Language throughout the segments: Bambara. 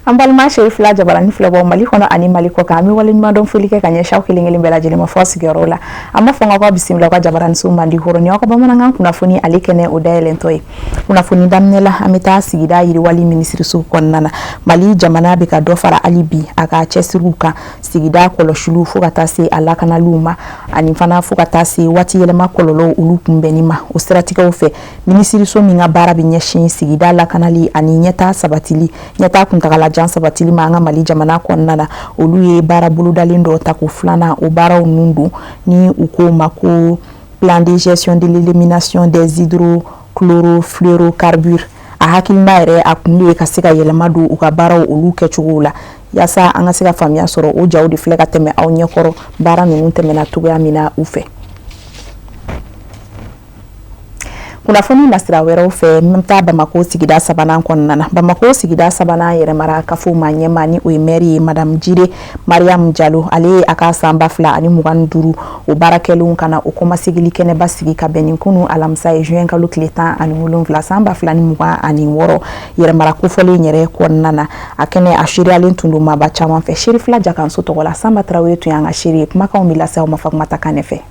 Ambalma Sheriff la jabarani filabo Mali kono ani Mali ko kami walin ma don fulike kanye shaw kilingeli bela jele ma force gerola amma fonga ko bisimila ko jabarani su mandi horoni ko bamana kuna funi alikene o dayelen toy kuna funi damnela amita sigida yiri wali ministry su konnana Mali jamana be ka do fara alibi aka chesiruka sigida kolo shulu fukata se alaka na luma ani fana fukata se wati yele makololo ulukumbenima o stratika ofe ministry so minga bara binyeshin sigida la kanali ani nyeta sabatili nyeta kuntagala jansa batili manga Mali jamana konnana oluye bara buludalindo takuflana o bara unundu ni ukoma ko plan de gestion de l'élimination des hydrochlorofluorocarbures a hakilina ere akunle kasika yelemadu ukabara olu kechugula yasa anga sika famia soro o jawdi fleka teme aw nyekoro bara nunu teme na tuga mina ufe kuna foni nasira wero fe mta Bamako sigida sabana konnana Bamako sigida sabana yere mara kafu manyema ni oimeri madam Jire Mariam Jallo ale aka samba fla ani muganduru o barakelun kana o koma sigili kene basigi ka beninkunu alamsa e juin ka lukleta ani mulun fla samba fla ni muga ani woro yere mara kufole nyere konnana akene ashiri alintundu mabacha manfe shiri fla jakanso to wala samba trawe tu yanga shiri maka umila sa o mafakmata kanefe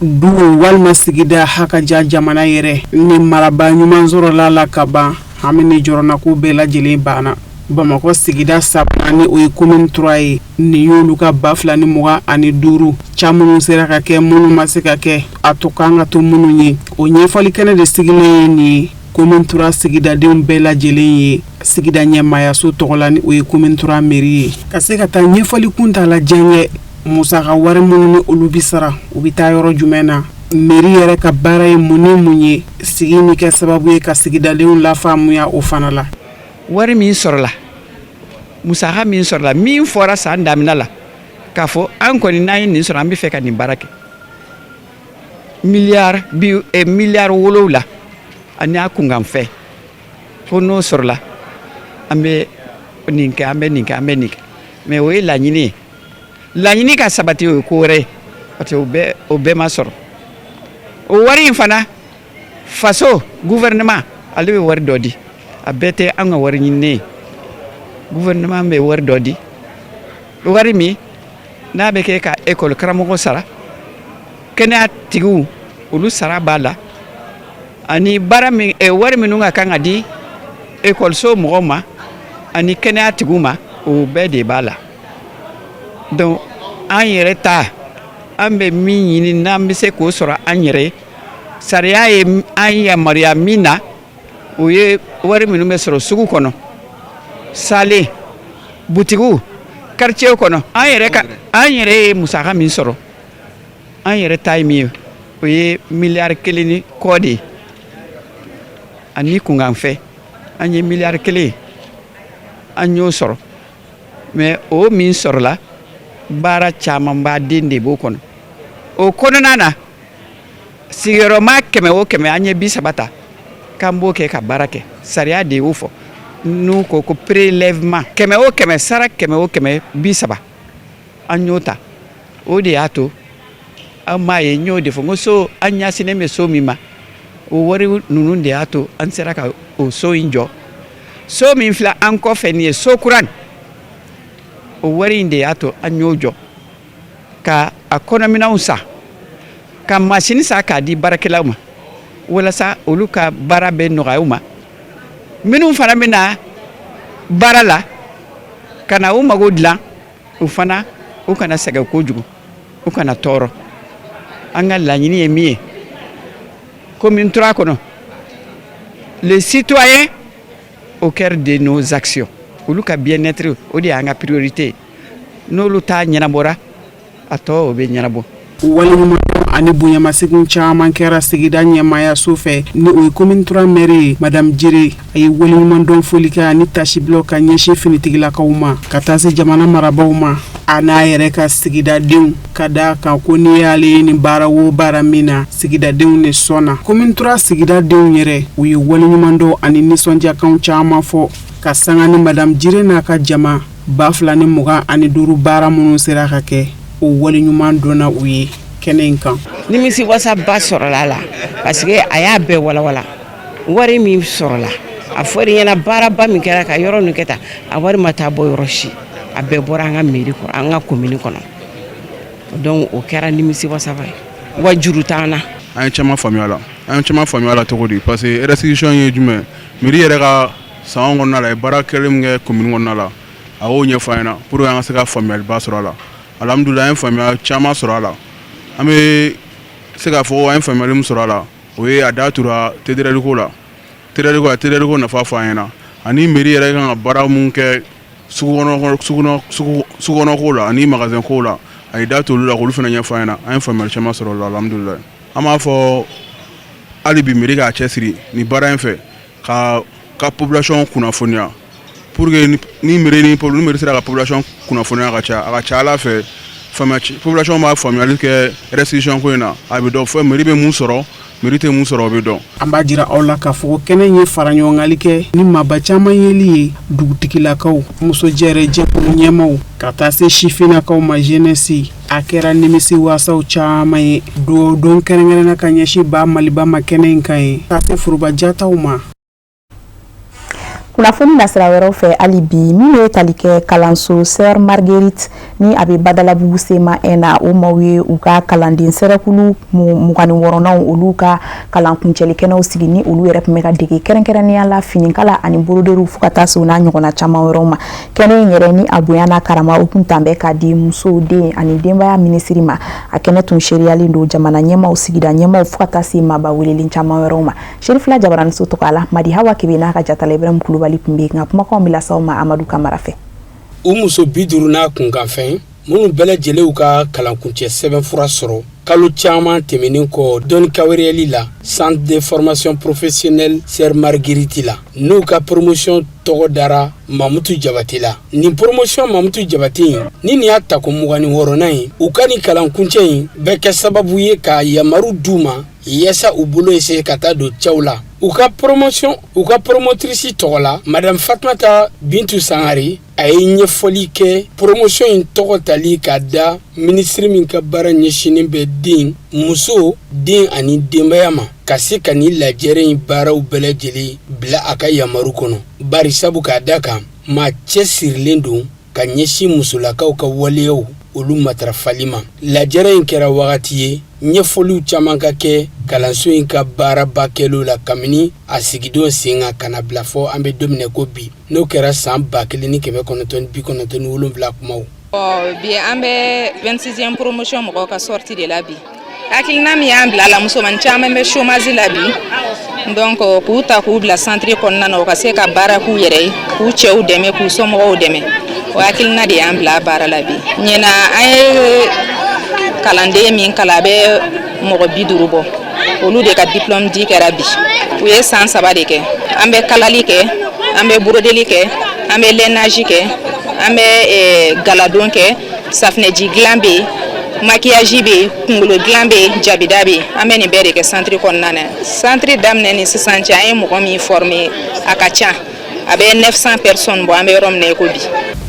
du walma sigida haka jamana yere ni maraba nyuman zoro la kaba hamini jorona ku bela jeli bana Bamako sigida sabani o commune 3 ni yolu ka bafla ni muga ani duru chamunu sera ka ke munu masika ke atukanga to munu ni o nyefali kene de sigile ni commune 3 sigida de bela jeli sigida nyema ya so togolani o commune 3 mairie kaseka ta nyefali kunta la janye Musa ka wari munni ni olu bisara u bi taa yɔrɔ jumɛn mairie yɛrɛ ka baara ye mun ye sigi ni kɛ sababu ye ka sigidalenw la faamuya o fana la wari min sɔrɔla musaka min sɔrɔla min fɔra san damina la k'a fɔ an kɔni n'an ye nin sɔrɔ an bɛ fɛ ka nin baara kɛ miliyari wolowula ani a kunkanfɛ fo n'o sɔrɔla an bɛ nin kɛ an bɛ nin kɛ an bɛ nin kɛ mais o ye laɲini ye laɲini ka sabati o ko wɛrɛ parce que o bɛɛ ma sɔrɔ o wari in fana faso gouvernement ale bɛ wari dɔ di a bɛɛ tɛ an ka wari ɲininen ye gouvernement bɛ wari dɔ di wari min n'a bɛ kɛ ka école karamɔgɔ sara kɛnɛya tigiw olu sara b'a la ani baara min wari minnu ka kan ka di école so mɔgɔw ma ani kɛnɛya tigiw ma o bɛɛ de b'a la donc an yɛrɛ ta an bɛ min ɲini n'an bɛ se k'o sɔrɔ an yɛrɛ sariya ye an yamaruya min na o ye wari minnu bɛ sɔrɔ sugu kɔnɔ sale butigiw quartier kɔnɔ an yɛrɛ ye musaka min sɔrɔ an yɛrɛ ta ye min ye o ye miliyari 1 ni kɔ de ye ani kunkanfɛ an ye miliyari 1 an y'o sɔrɔ mais o min sɔrɔla baara caman b'a den de b'o kɔnɔ o kɔnɔna na sigiyɔrɔma 100 o 100 an ye 30 ta k'an b'o kɛ ka baara kɛ sariya de y'o fɔ n'u ko ko prélèvement 100 o 100 sara 100 o 100 30 an y'o ta o de y'a to an m'a ye n y'o de fɔ n ko so an ɲɛsinnen bɛ so min ma o wari ninnu de y'a to an sera ka o so in jɔ so min filɛ an kɔfɛ nin ye so kuran o wari in de y'a to an y'o jɔ ka a kɔnɔminɛnw sa ka masini sa k'a di baarakɛlaw ma walasa olu ka baara bɛ nɔgɔya u ma minnu fana bɛ na baara la ka na u mago dilan u fana u kana sɛgɛn kojugu u kana tɔɔrɔ an ka laɲini ye min ye commune 3 kɔnɔ les citoyens au cœur de nos actions olu ka bien-être o de y'an ka priorité n'olu t'a ɲɛnabɔra a tɔ o bɛ ɲɛnabɔ waliɲuman ani bonyamasegin caman kɛra sigida ɲɛmaya so fɛ ni o ye commune 3 maire madame Jire a ye waliɲuman dɔn foli kɛ ani tasibilo ka ɲɛsin finitigilakaw ma ka taa se jamana marabaw ma a n'a yɛrɛ ka sigidadenw ka da kan ko n'i y'ale ye nin baara o baara min na sigidadenw de sɔnna commune 3 sigidadenw yɛrɛ u ye waliɲuman dɔn ani nisɔndiyakan caman fɔ ka sanga ni madame Jire n'a ka jama 2025 baara minnu sera ka kɛ o waliɲuman dɔnna u ye kɛnɛ in kan nimisi wasa ba sɔrɔla la parce que a y'a bɛɛ walawala wari min sɔrɔla a fɔra ɲɛna baaraba min kɛra ka yɔrɔ nin kɛ tan a wari ma taa bɔ yɔrɔ si a bɛɛ bɔra an ka mairie kɔnɔ an ka commune kɔnɔ donc o kɛra nimisi wasaba ye wa juru t'an na. An ye caman faamuya la cogo di parce que restitution ye jumɛn mairie yɛrɛ ka san kɔnɔna la baara kɛlen min kɛ commune kɔnɔna la a y'o ɲɛfɔ an ɲɛna pour que an ka se ka faamuyaliba sɔrɔ a la alhamdulilah an ye faamuya caman sɔrɔ a la an bɛ se k'a fɔ an ye faamuyali min sɔrɔ a la o ye a da tura TDRL ko la TDRL ko nafa fɔ an ɲɛna ani mairie yɛrɛ kan ka baara mun kɛ sugukɔnɔ ko la ani magasin ko la a ye da t'olu la k'olu fana ɲɛfɔ an ɲɛna an ye faamuyali caman sɔrɔ o la alhamdulilah an b'a fɔ hali bi mairie k'a cɛsiri ni baara in fɛ ka population kunnafoniya pour que ni mairie sera ka population kunnafoniya ka ca ala fɛ population b'a faamuyali kɛ restitution ko in na a bɛ dɔn fɔ mairie bɛ mun sɔrɔ mairie tɛ mun sɔrɔ o bɛ dɔn. An b'a jira aw la k'a fɔ ko kɛnɛ ye fara ɲɔgɔngali kɛ ni maaba caman yeli ye dugutigilakaw musojɛrɛ jɛkulu ɲɛmaw ka taa se sifinnakaw ma jeunesse a kɛra nimisi wasaw caman ye don kɛrɛnkɛrɛnna ka ɲɛsin ba maliba ma kɛnɛ in kan ye ka se foroba jataw ma. Kunnafoni nasira wɛrɛw fɛ hali bi min ye tali kɛ kalanso Sœur Marguerite ni a bɛ Badalabugu Sema na o maaw ye u ka kalanden sɛrɛkulu 26nan olu ka kalankuncɛlikɛnɛw sigi ni olu yɛrɛ tun bɛ ka dege kɛrɛnkɛrɛnnenya la finikala ani boloderiw fo ka taa se u n'a ɲɔgɔnna caman wɛrɛw ma. Kɛnɛ in yɛrɛ ni a bonya n'a karama o tun tan bɛ ka di musow den ani denbaya minisiri ma a kɛnɛ tun seriyalen don jamana ɲɛmaw sigida ɲɛmaw fo ka taa se maaba welelen caman wɛrɛw ma. Sherifila Jabaraniso tɔgɔ la Madi Hawa Kebe n'a ka jatala Ibrahim Kulubali tun bɛ nka kumakanw bila s'aw ma Amadu Kamara fɛ. U muso 50 n'a kunkanfɛn minnu bɛɛ lajɛlen ka kalankuncɛ sɛbɛnfura sɔrɔ kalo caman tɛmɛnen kɔ dɔnni kawriyali la Centre de formation professionnelle Sœur Marguerite la n'u ka promotion tɔgɔ dara Mamutu Jabate la. Nin promotion Mamutu Jabate ni nin y'a ta ko 26nan ye u ka ni kalankuncɛ in bɛ kɛ sababu ye ka yamaru d'u ma yasa u bolo ese ka taa don cɛw la. U ka promotrice tɔgɔ la Madame Fatmata Bintu Sangare a ye ɲɛfɔli kɛ promotion in tɔgɔ tali ka da ministre min ka baara ɲɛsinin bɛ den muso den ani denbaya ma ka se ka ni lajɛrɛ in baaraw bɛɛ lajɛlen bila a ka yamaru kɔnɔ bari sabu k'a da kan maa cɛsirilen don ka ɲɛsin musolakaw ka waleyaw olu matarafali ma. Lajɛrɛ in kɛra wagati ye ɲɛfɔliw caman ka kɛ kalanso in ka baaraba kɛlo la kabini a sigidon sen kan kana bila fɔ an bɛ don min na ko bi n'o kɛra san 1997 kumaw. Bi an bɛ 26e promotion mɔgɔw ka sortie de la bi. Hakilina min y'an bila la musoman caman bɛ chômage la bi donc k'u ta k'u bila centre kɔnɔna na u ka se ka baara k'u yɛrɛ ye k'u cɛw dɛmɛ k'u somɔgɔw dɛmɛ o hakilina de y'an bila baara la bi. Ɲɛna an ye kalanden min kala bɛ mɔgɔ 50 bɔ olu de ka diplôme di kɛra bi u ye san 3 de kɛ an bɛ kalali kɛ an bɛ brodeli kɛ an bɛ lainage kɛ an bɛ galadon kɛ safinɛji dilan bɛ maquillage bɛ kunkolo dilan bɛ jabida bɛ an bɛ nin bɛɛ de kɛ centre kɔnɔna na. Centre daminɛ ni sisan cɛ an ye mɔgɔ min former a ka ca a bɛ 900 personnes bɔ an bɛ yɔrɔ min na ko bi.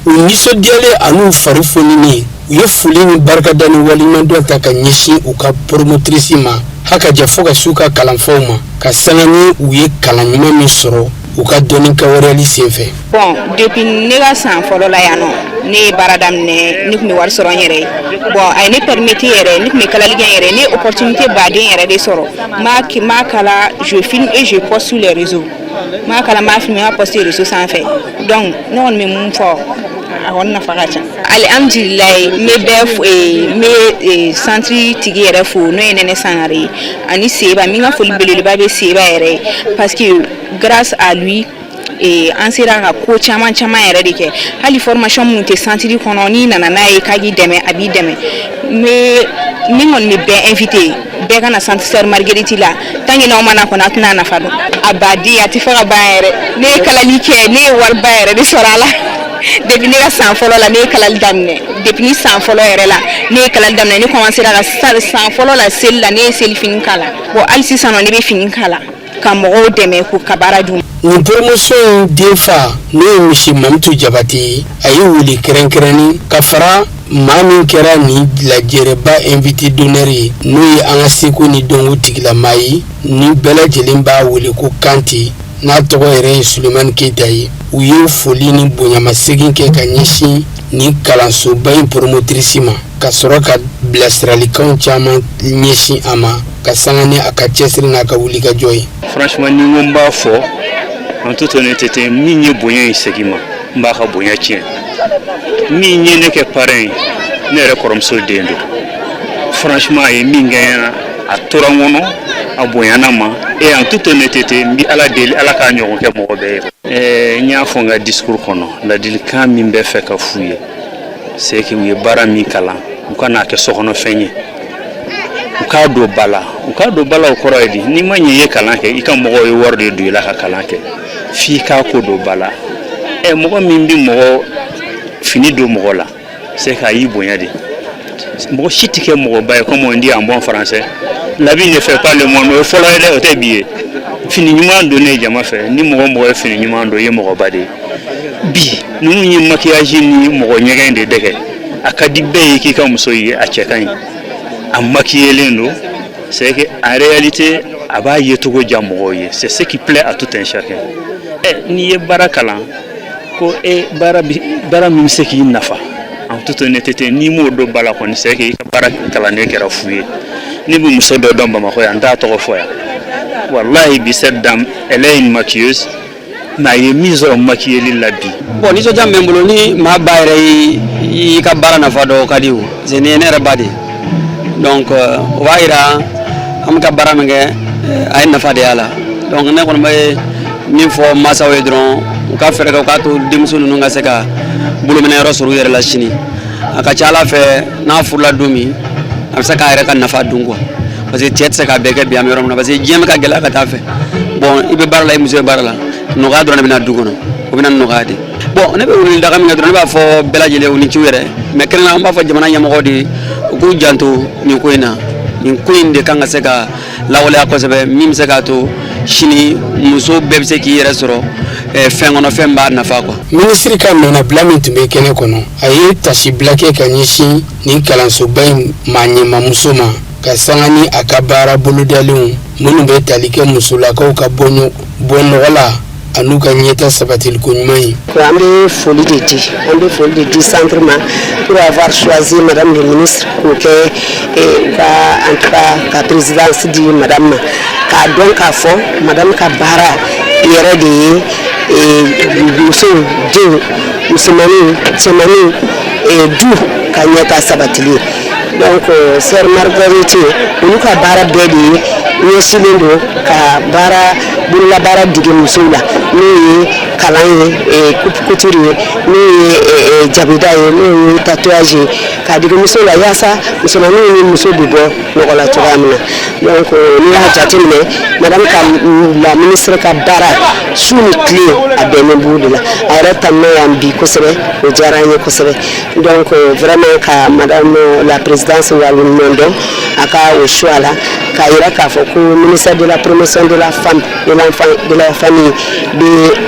U nisɔndiyalen an'u fari foninen u ye foli ni barikada ni waliɲumandɔn ta ka ɲɛsin u ka promotrice ma hakaja fo ka s'u ka kalanfɛnw ma ka sanga ni u ye kalan ɲuman min sɔrɔ u ka dɔnni kɛwaleyali senfɛ. Bon depuis ne ka san fɔlɔ la yan nɔ ne ye baara daminɛ ne tun bɛ wari sɔrɔ n yɛrɛ ye bon a ye ne permettre yɛrɛ ne tun bɛ kalali kɛ n yɛrɛ ne ye opportunité baden yɛrɛ de sɔrɔ m'a kala je filme et je poste sur les réseaux m'a kala m'a filmé m'a posté réseau sanfɛ donc ne kɔni bɛ mun fɔ a kɔni nafa ka ca. Alhamdulilayi n bɛ centre tigi yɛrɛ fo n'o ye Nɛnɛ Sangare ye ani Seba min ka foli belebeleba bɛ Seba yɛrɛ ye parce que grâce à lui an sera ka ko caman yɛrɛ de kɛ hali formation minnu tɛ centre kɔnɔ n'i nana n'a ye k'a k'i dɛmɛ a b'i dɛmɛ mais ni kɔni bɛ bɛɛ invité bɛɛ ka na centre Sœur Marguerite la tant que n'aw ma na kɔni a tɛna nafa dɔn a baden a tɛ fɛ ka ban yɛrɛ ne ye kalali kɛ ne ye wariba yɛrɛ de sɔrɔ a la depuis ne ka san fɔlɔ la ne ye kalali daminɛ depuis ni san fɔlɔ yɛrɛ la ne ye kalali daminɛ ne commencera ka san fɔlɔ la seli la ne ye seli fini kala bon hali sisan ne bɛ fini kala ka mɔgɔw dɛmɛ k'u ka baara d'u ma. Nin promotion den fa n'o ye misi Mamutu Jabate ye a ye wuli kɛrɛnkɛrɛnni ka fara maa min kɛra nin lajɛrɛba invité d'honneur ye n'o ye an ka seko ni dɔnko tigilamaa ye ni bɛɛ lajɛlen b'a wele ko Kante n'a tɔgɔ yɛrɛ ye Sulemani Keita ye u ye foli ni bonyamasegin kɛ ka ɲɛsin ni kalansoba in promotrice ma ka sɔrɔ ka bilasiralikanw caman ɲɛsin a ma ka sanga ni a ka cɛsiri n'a ka wulikajɔ ye. Franchement ni n b'a fɔ en toute honnêteté min ye bonya in segin ma n b'a ka bonya tiɲɛ min ye ne kɛ parrain ne yɛrɛ kɔrɔmuso den don franchement a ye min kɛ a tora n kɔnɔ a bonyana ma et en toute honnêteté n bi ala deli ala k'a ɲɔgɔn kɛ mɔgɔ bɛɛ ye n y'a fɔ n ka discours kɔnɔ ladilikan min bɛ fɛ ka f'u ye c'est que u ye baara min kalan u ka n'a kɛ sokɔnɔfɛn ye u k'a don ba la o kɔrɔ ye di n'i ma ɲɛ i ye kalan kɛ i ka mɔgɔw ye wari de don i la ka kalan kɛ f'i k'a ko don ba la mɔgɔ min bi mɔgɔ fini don mɔgɔ la c'est k'a y'i bonya de mɔgɔ si tɛ kɛ mɔgɔba ye comme on dit en bon français la vie ne fait pas le monde o fɔlɔ ye dɛ o tɛ bi ye fini ɲuman donnen jama fɛ ni mɔgɔ ye fini ɲuman don i ye mɔgɔba de ye bi ninnu ye maquillage ni mɔgɔ ɲɛgɛn de dɛgɛ a ka di bɛɛ ye k'i ka muso ye a cɛ ka ɲi a maquillelen don c'est que en réalité a b'a ye cogo diya mɔgɔw ye c'est ce qui plaît à tout un chacun n'i ye baara kalan ko baara min bɛ se k'i nafa en toute honnêteté n'i m'o dɔn ba la kɔni c'est que i ka baara kalannen kɛra fu ye ni bɛ muso dɔ dɔn Bamakɔ yan n t'a tɔgɔ fɔ yan wallahi bi cette dame elle est une maquilleuse mais a ye min sɔrɔ maquilleli la bi. Bon nisɔndiya min bɛ n bolo ni maa ba yɛrɛ y'i ka baara nafa dɔn ka di o parce que nin ye ne yɛrɛ ba de ye donc o b'a yira an bɛ ka baara min kɛ a ye nafa de y'a la donc ne kɔni bɛ min fɔ mansaw ye dɔrɔn u ka fɛɛrɛ kɛ u k'a to denmuso ninnu ka se ka bolominɛyɔrɔ sɔrɔ u yɛrɛ la sini a ka ca Ala fɛ n'a furula don min a bɛ se k'a yɛrɛ ka nafa dun quoi parce que cɛ tɛ se k'a bɛɛ kɛ bi an bɛ yɔrɔ min na parce que diɲɛ bɛ ka gɛlɛya ka taa fɛ bon i bɛ baara la i muso bɛ baara la nɔgɔya dɔrɔn de bɛ na du kɔnɔ o bɛ na nɔgɔya de bon ne bɛ wuli daga min kɛ dɔrɔn ne b'a fɔ bɛɛ lajɛlen u ni ciw yɛrɛ mais kɛrɛnkɛrɛnnenya an b'a fɔ jamana ɲɛmɔgɔ de u k'u janto nin ko in na nin ko in de kan ka se ka lawaleya kosɛbɛ min bɛ se k'a to sini muso bɛɛ bɛ se k'i yɛrɛ sɔrɔ fɛn kɔnɔ fɛn b'a nafa quoi. Minisiri ka nɔnabila min tun bɛ kɛnɛ kɔnɔ a ye tasibila kɛ ka ɲɛsin nin kalansoba in maaɲɛmamuso ma ka sanga ni a ka baara bolodalenw minnu bɛ tali kɛ musolakaw ka bɔ nɔgɔ la an'u ka ɲɛta sabatiliko ɲuman ye. An bɛ foli de di centre ma pour avoir choisi madame le ministre k'o kɛ en tout cas ka présidence di madame ma k'a dɔn k'a fɔ madame ka baara yɛrɛ de ye musow denw musomaninw cɛmaninw du ka ɲɛta sabatili donc sœur Marguerite olu ka baara bɛɛ de ye ɲɛsinnen don ka bololabaara dege musow la n'o ye kalan ye couture ye n'o ye jabida ye n'o ye tatouage ye k'a dege musow la yaasa musomaninw ni muso bɛ bɔ ɲɔgɔn la cogoya min na donc n'i y'a jateminɛ madame la ministre ka baara su ni tile a bɛnnen b'o de la a yɛrɛ tanna yan bi kosɛbɛ o diyara n ye kosɛbɛ donc vraiment ka madame la présidence waleɲuman dɔn a ka o choix la k'a yira k'a fɔ ko ministère de la promotion de la femme de la famille bɛ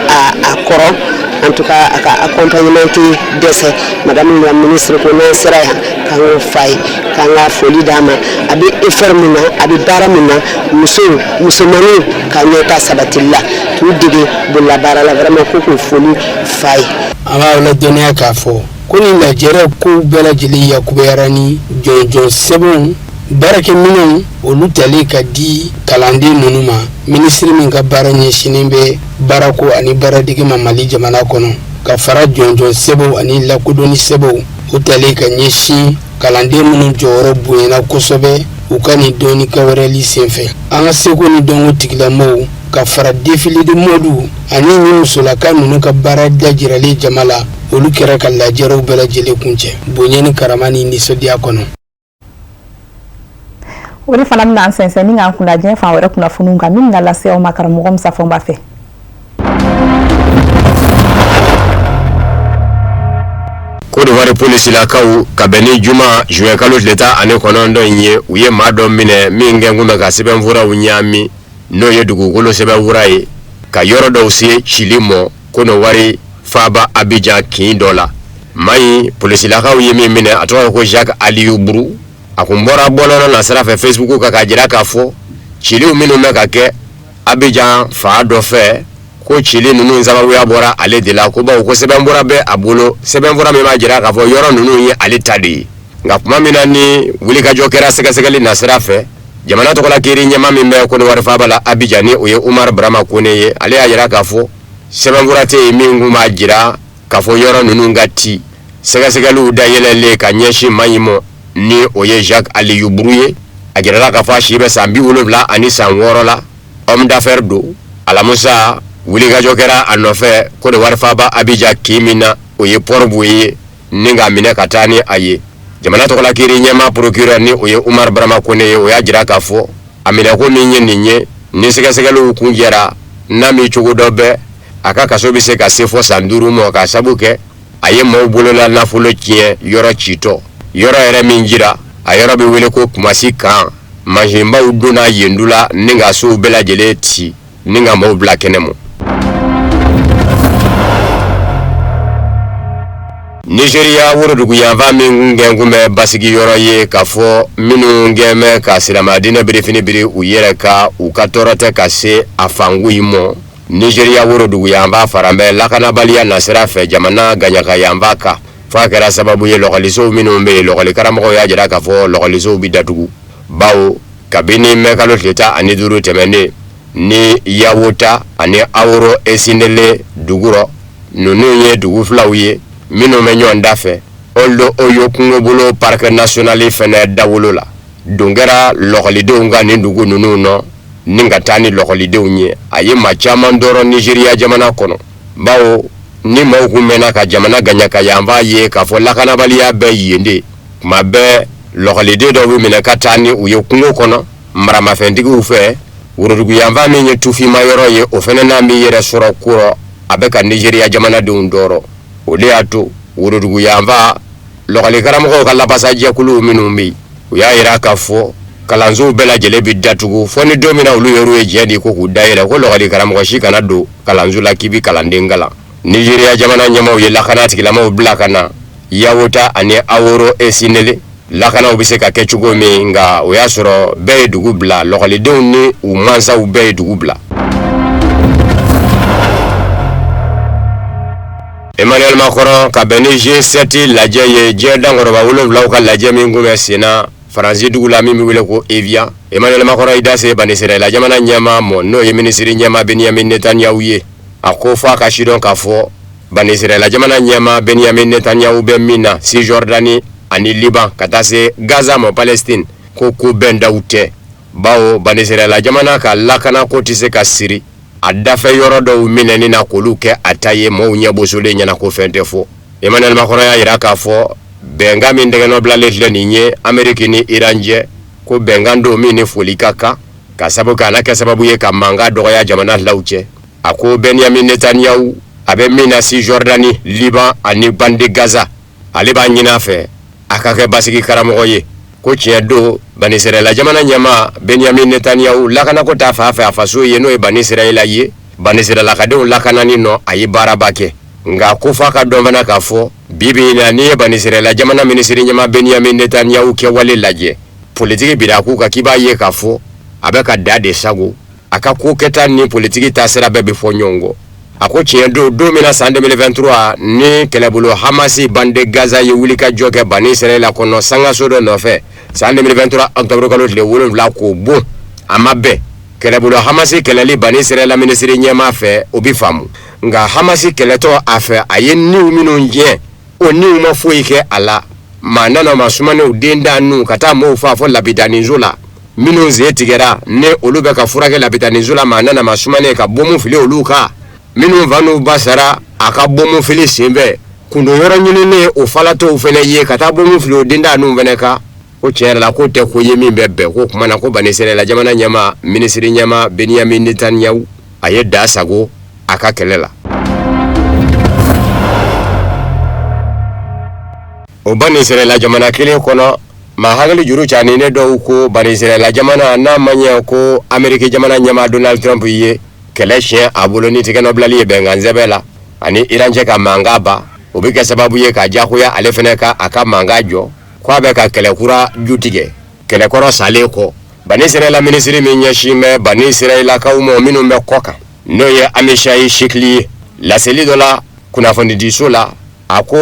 a kɔrɔ en tout cas a ka accompagnement tɛ dɛsɛ madame la ministre ko n'an sera yan k'an k'o f'a ye k'an ka foli d'a ma a bɛ effort min na a bɛ baara min na musomaninw ka ɲɛta sabatili la k'u dege bololabaara la vraiment ko k'o foli f'a ye. a b'a ladɔnniya k'a fɔ ko nin lajɛrɛ kow bɛɛ lajɛlen yakubuyara ni jɔnjɔn sɛbɛnw baarakɛminɛnw olu tali ka di kalanden ninnu ma minisiri min ka baara ɲɛsinnen bɛ baarako ani baaradege ma Mali jamana kɔnɔ ka fara jɔnjɔn sɛbɛnw ani lakodɔnni sɛbɛnw o tali ka ɲɛsin kalanden minnu jɔyɔrɔ bonyana kosɛbɛ u ka nin dɔnni kɛwɛrɛli senfɛ an ka seko ni dɔnko tigilamɔgɔw ka fara défilé de mode ani nin musolaka ninnu ka baara dajiralen jama la olu kɛra ka lajɛrɛw bɛɛ lajɛlen kuncɛ bonya ni karama ni nisɔndiya kɔnɔ. o de fana bɛna an sɛnsɛn ni k'an kunda diɲɛ fan wɛrɛ kunnafoniw kan min bɛna lase aw ma karamɔgɔ Musa Fɔnba fɛ. Côte d'Ivoire polisilakaw ka bɛn ni juma juin kalo tile 19 in ye u ye maa dɔ minɛ min kɛn kun bɛ ka sɛbɛnfuraw ɲaami n'o ye dugukolo sɛbɛnfura ye ka yɔrɔ dɔw se Chili mɔ Konowari Faba Abidjan kin dɔ la maa in polisilakaw ye min minɛ a tɔgɔ ko Jacques Aliou Buru a kun bɔra bɔlɔlɔ na sira fɛ Facebook kan ka jira k'a fɔ Chiliw minnu bɛ ka kɛ Abidjan fa dɔ fɛ ko cili nunu sababuya bɔra ale de la ko bawo ko sɛbɛnfura bɛ a bolo sɛbɛnfura min b'a jira k'a fɔ yɔrɔ nunu ye ale ta de ye nka kuma min na ni wulikajɔ kɛra sɛgɛsɛgɛli nasira fɛ jamana tɔgɔla kiri ɲɛma min bɛ Côte d'Ivoire faaba la Abidjan ni o ye Umar Brahma Kone ye ale y'a jira k'a fɔ sɛbɛnfura tɛ yen min kun b'a jira k'a fɔ yɔrɔ nunu ka ci sɛgɛsɛgɛliw dayɛlɛlen ka ɲɛsin maa in ma ni o ye Jacques Aliyu Buru ye a jirala k'a fɔ a si bɛ san 70 ani san 6 la homme d'affaires do alamusa wulikajɔ kɛra a nɔfɛ Côte d'Ivoire faaba Abidjan k'i min na o ye Port-Boué ye ni k'a minɛ ka taa ni a ye jamana tɔgɔla kiri ɲɛma procureur ni o ye Umar Brahma Kone ye o y'a jira k'a fɔ a minɛko min ye nin ye ni sɛgɛsɛgɛliw kun jɛra n'a mi cogo dɔ bɛ a ka kaso bɛ se ka se fɔ san 5 ma ka sabu kɛ a ye maaw bolola nafolo tiɲɛ yɔrɔ citɔ yɔrɔ yɛrɛ min jira a yɔrɔ bɛ wele ko Kumasi kan mansinbaw donna yen du la ni ka sow bɛɛ lajɛlen ci ni ka maaw bila kɛnɛ ma. Nigeria worodugu yanfa min gɛn kun bɛ basigi yɔrɔ ye k'a fɔ minnu gɛn bɛ ka silamɛdinɛ birifini biri u yɛrɛ ka u ka tɔɔrɔ tɛ ka se a fangu yi ma Nigeria worodugu yanfa fara bɛ lakanabaliya nasira fɛ jamana gaɲaka yanfa kan f'a kɛra sababu ye lɔgɔlisow minnu bɛ yen lɔgɔlikaramɔgɔw y'a jira k'a fɔ lɔgɔlisow bi datugu bawo kabini mɛ kalo tile 15 tɛmɛnen ni Yawota ani Aworo Esinele dugurɔ ninnu ye dugu filaw ye minnu bɛ ɲɔgɔn da fɛ Oldo Oyo kungobolo parc national fɛnɛ dawolo la don kɛra lɔgɔlidenw ka nin dugu ninnu nɔ ni ka taa ni lɔgɔlidenw ye a ye maa caman dɔrɔn Nigeria jamana kɔnɔ bawo ni maaw kun mɛnna ka jamana gaɲaka yanfa ye k'a fɔ lakanabaliya bɛ yen de kuma bɛɛ lɔgɔliden dɔw bɛ minɛ ka taa ni u ye kungo kɔnɔ maramafɛntigiw fɛ worodugu yanfa min ye tufima yɔrɔ ye o fɛnɛ n'a min yɛrɛ sɔrɔ kurɔ a bɛ ka Nigeria jamanadenw dɔrɔ o de y'a to worodugu yanfa lɔgɔlikaramɔgɔw ka labasajɛkuluw minnu bɛ yen u y'a jira k'a fɔ kalansow bɛɛ lajɛlen bi datugu fɔ ni don min na olu yɛrɛ ye diɲɛ di ko k'u dayɛlɛ ko lɔgɔlikaramɔgɔ si kana don kalanso la k'i bi kalanden kalan Nigeria jamana ɲɛmaw ye lakana tigilamaw bila ka na Yawota ani Aworo Esinele lakanaw bɛ se ka kɛ cogo min nka o y'a sɔrɔ bɛɛ ye dugu bila lɔgɔlidenw ni u mansaw bɛɛ ye dugu bila. Emmanuel Macron ka bɛn ni G7 lajɛ ye diɲɛ dankɔrɔba 7 ka lajɛ min kun bɛ sen na Faransi dugu la min bɛ wele ko Evian. Emmanuel Macron y'i da se Banisirayila jamana ɲɛma mɔ n'o ye minisiri ɲɛma Benjamin Netanyahu ye a ko f'a ka sidɔn k'a fɔ Banisirayila jamana ɲɛma Benjamin Netanyahu bɛ min na Cisjordanie ani Liban ka taa se Gaza ma Palestine ko bɛn daw tɛ bawo Banisirayila jamana ka lakana ko tɛ se ka siri a dafɛ yɔrɔ dɔw minɛni na k'olu kɛ a ta ye maaw ɲɛbosolen ɲɛna ko fɛn tɛ fɔ Emmanuel Macron y'a jira k'a fɔ bɛnkan min tɛgɛnɔ bilalen filɛ nin ye Amérique ni Iran cɛ ko bɛnkan don min ni foli ka kan ka sabu kɛ a na kɛ sababu ye ka mankan dɔgɔya jamana filaw cɛ a ko Benjamin Netanyahu a bɛ min na Cisjordanie Liban ani bande Gaza ale b'a ɲini a fɛ a ka kɛ basigi karamɔgɔ ye ko tiɲɛ don Banisirayila jamana ɲɛma Benjamin Netanyahu lakana ko t'a fa fɛ a faso ye n'o ye Banisirayila ye Banisirayilakadenw lakanani nɔ a ye baaraba kɛ nka ko f'a ka dɔn fana k'a fɔ bibi in na n'i ye Banisirayila jamana minisiri ɲɛma Benjamin Netanyahu kɛwale lajɛ politiki bira k'u kan k'i b'a ye k'a fɔ a bɛ ka da de sago a ka ko kɛta ni politiki taasira bɛɛ bɛ fɔ ɲɔgɔn kɔ a ko tiɲɛ don min na san 2023 ni kɛlɛbolo Hamasi bande Gaza ye wulikajɔ kɛ Banisirayila kɔnɔ sangaso dɔ nɔfɛ san 2023 octobre kalo tile 7 k'o bon a ma bɛn kɛlɛbolo Hamasi kɛlɛli Banisirayila minisiri ɲɛma fɛ o bi faamu nka Hamasi kɛlɛtɔ a fɛ a ye niw minnu tiɲɛ o niw ma foyi kɛ a la maa nana ma sumanew den da nu ka taa maaw faa fɔ lapitaniso la minnu sen tigɛra ne olu bɛ ka furakɛ lapitaniso la maa nana ma sumane ka bomu fili olu kan minnu vanu basara a ka bomu fili senfɛ kundo yɔrɔ ɲininen o falatɔw fɛnɛ ye ka taa bomu fili o den da nu fɛnɛ kan ko tiɲɛ yɛrɛ la ko tɛ ko ye min bɛ bɛn ko kuma na ko Banisirayila jamana ɲɛma minisiri ɲɛma Benjamin Netanyahu a ye da sago a ka kɛlɛ la. O Banisirayila jamana kelen kɔnɔ maa hakili juru caaninen dɔw ko Banisirayila jamana n'a ma ɲɛ ko Amérique jamana ɲɛma Donald Trump ye kɛlɛ siɲɛ a bolo ni tigɛnɔ bilali ye bɛnkan sɛbɛn la ani Iran cɛ ka mankan ba o bɛ kɛ sababu ye ka diyagoya ale fɛnɛ ka a ka mankan jɔ ko a bɛ ka kɛlɛ kura ju tigɛ kɛlɛkɔrɔ salen kɔ Banisirayila minisiri min ɲɛsin bɛ Banisirayilakaw ma minnu bɛ kɔ kan n'o ye Amishayi Shikli laseli dɔ la kunnafonidiso la a ko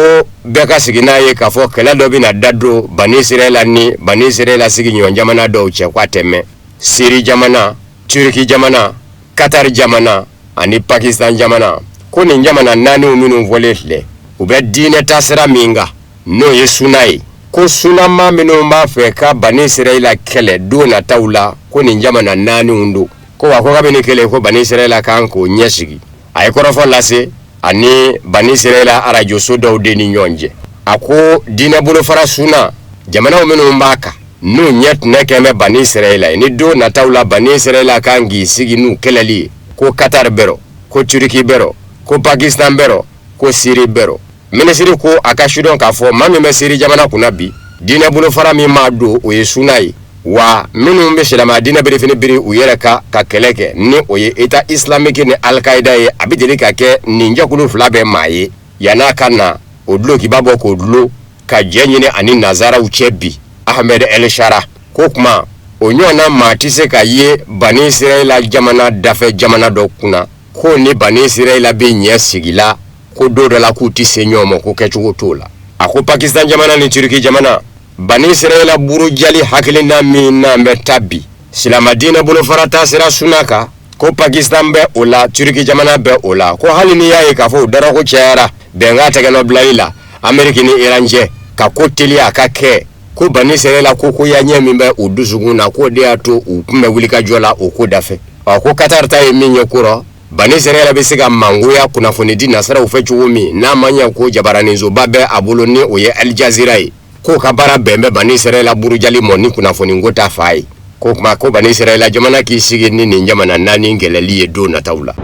bɛɛ ka sigi n'a ye k'a fɔ kɛlɛ dɔ bɛna da don Bani Israɛl ni Bani Israɛl sigi ɲɔgɔn jamana dɔw cɛ k'a tɛmɛ Syrie jamana, Turki jamana, Qatar jamana ani Pakistan jamana ko nin jamana naaniw minnu fɔlen filɛ u bɛ diinɛ taasira min kan n'o ye sunna ye ko sunnama minnu b'a fɛ ka Bani Israɛl kɛlɛ don nataw la ko nin jamana naaniw don ko wa ko kabini kɛlɛ ko Bani Israɛl kan k'o ɲɛsigi a ye kɔrɔfɔ lase ani Bani Israɛl arajo so dɔw de ni ɲɔgɔn cɛ a ko diinɛ bolofara sunna jamanaw minnu b'a kan n'u ɲɛ tɛnɛ kɛmɛ Bani Israɛl ni don nataw la Bani Israɛl kan k'i sigi n'u kɛlɛli ye ko Qatar bɛrɔ ko Turki bɛrɔ ko Pakistan bɛrɔ ko Syrie bɛrɔ minisiri ko a ka sidɔn k'a fɔ maa min bɛ Syrie jamana kunna bi diinɛ bolofara min ma don o ye sunna ye wa minnu bɛ silamɛya diinɛ berefini biri u yɛrɛ ka kɛlɛ kɛ ni o ye État islamique ni Al-Qaïda ye a bɛ deli ka kɛ nin jɛkulu fila bɛɛ maa ye yan'a ka na o dulokiba bɔ k'o dulo ka jɛ ɲini ani nazaraw cɛ bi Ahmed El Shara ko kuma o ɲɔgɔnna maa tɛ se ka ye Bani Israɛl jamana dafɛ jamana dɔ kunna ko ni Bani Israɛl bɛ ɲɛ sigila ko do dɔ la k'u tɛ se ɲɔgɔn ma ko kɛcogo t'o la a ko Pakistan jamana ni Turki jamana Bani Israɛl burujali hakilina min n'an bɛ taa bi silamɛ diinɛ bolofara taasira sunna kan ko Pakistan bɛ o la Turki jamana bɛ o la ko hali ni y'a ye k'a fɔ o darako cayara bɛnkan tɛgɛnɔ bilali la Amérique ni Iran cɛ ka ko teliya a ka kɛ ko Bani Israɛl ko ya ɲɛ min bɛ u dusukun na k'o de y'a to u tun bɛ wuli ka jɔ la o ko dafɛ ko Qatar ta ye min ye kɔrɔ Bani Israɛl bɛ se ka mangoya kunnafoni di nasaraw fɛ cogo min n'a ma ɲɛ ko jabaranisoba bɛ a bolo ni o ye Al Jazeera ye ko ka baara bɛn bɛ Bani Israɛl burujali mɔ ni kunnafoni ko ta fa ye ko kuma ko Bani Israɛl jamana k'i sigi ni nin jamana naani gɛlɛli ye don nataw la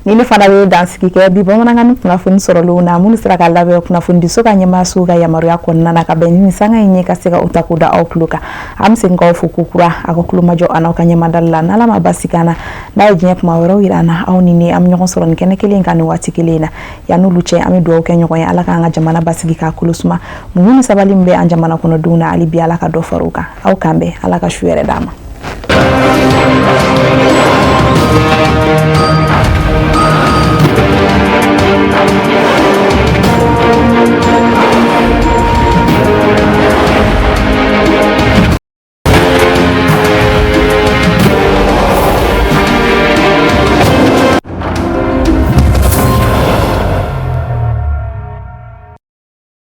Nini fana bɛ dansigi kɛ bi bamanankan kunnafoni sɔrɔlenw na minnu sera ka labɛn kunnafoni di so ka ɲɛmaa sugu ka yamaruya kɔnɔna na ka bɛn ni sanga in ye ka se ka o ta k'o da aw tulo kan an bɛ segin k'aw fo ko kura a ka kulomajɔ a n'aw ka ɲɛmadali la n'ala ma basi kan na n'a ye diɲɛ kuma wɛrɛw yira an na aw ni ne an bɛ ɲɔgɔn sɔrɔ nin kɛnɛ kelen kan nin waati kelen na yan'olu cɛ an bɛ dugawu kɛ ɲɔgɔn ye ala k'an ka jamana basigi k'a kolo suma muɲu ni sabali min bɛ an jamana kɔnɔdenw na hali bi ala ka dɔ fara u kan aw kan bɛn ala ka su yɛrɛ d'a ma